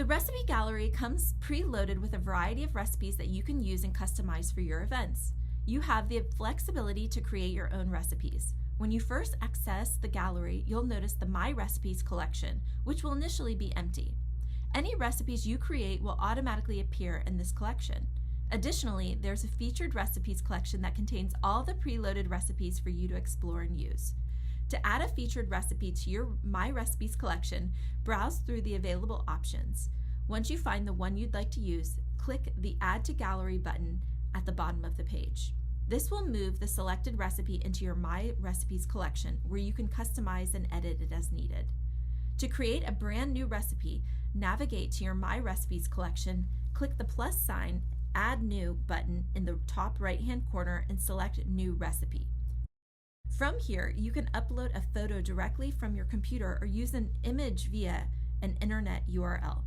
The recipe gallery comes preloaded with a variety of recipes that you can use and customize for your events. You have the flexibility to create your own recipes. When you first access the gallery, you'll notice the My Recipes collection, which will initially be empty. Any recipes you create will automatically appear in this collection. Additionally, there's a featured recipes collection that contains all the preloaded recipes for you to explore and use. To add a featured recipe to your My Recipes collection, browse through the available options. Once you find the one you'd like to use, click the Add to Gallery button at the bottom of the page. This will move the selected recipe into your My Recipes collection, where you can customize and edit it as needed. To create a brand new recipe, navigate to your My Recipes collection, click the plus sign, Add New button in the top right-hand corner and select New Recipe. From here, you can upload a photo directly from your computer or use an image via an internet URL.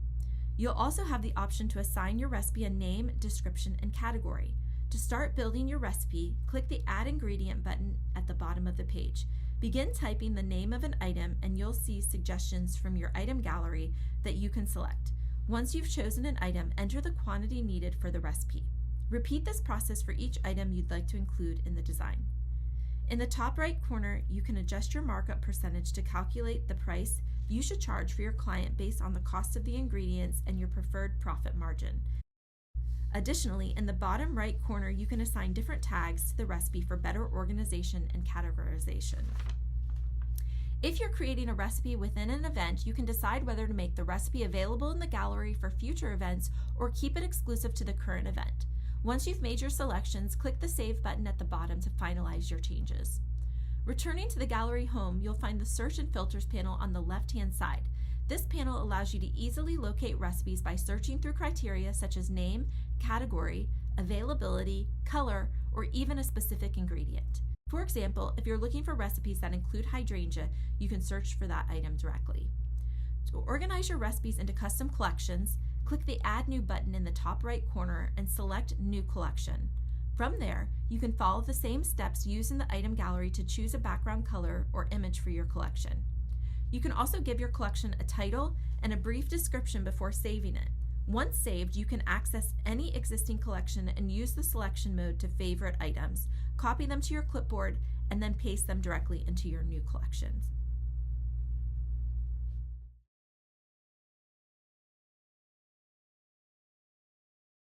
You'll also have the option to assign your recipe a name, description, and category. To start building your recipe, click the Add Ingredient button at the bottom of the page. Begin typing the name of an item and you'll see suggestions from your item gallery that you can select. Once you've chosen an item, enter the quantity needed for the recipe. Repeat this process for each item you'd like to include in the design. In the top right corner, you can adjust your markup percentage to calculate the price you should charge for your client based on the cost of the ingredients and your preferred profit margin. Additionally, in the bottom right corner, you can assign different tags to the recipe for better organization and categorization. If you're creating a recipe within an event, you can decide whether to make the recipe available in the gallery for future events or keep it exclusive to the current event. Once you've made your selections, click the Save button at the bottom to finalize your changes. Returning to the gallery home, you'll find the Search and Filters panel on the left-hand side. This panel allows you to easily locate recipes by searching through criteria such as name, category, availability, color, or even a specific ingredient. For example, if you're looking for recipes that include hydrangea, you can search for that item directly. To organize your recipes into custom collections, click the Add New button in the top right corner and select New Collection. From there, you can follow the same steps used in the item gallery to choose a background color or image for your collection. You can also give your collection a title and a brief description before saving it. Once saved, you can access any existing collection and use the selection mode to favorite items, copy them to your clipboard, and then paste them directly into your new collections.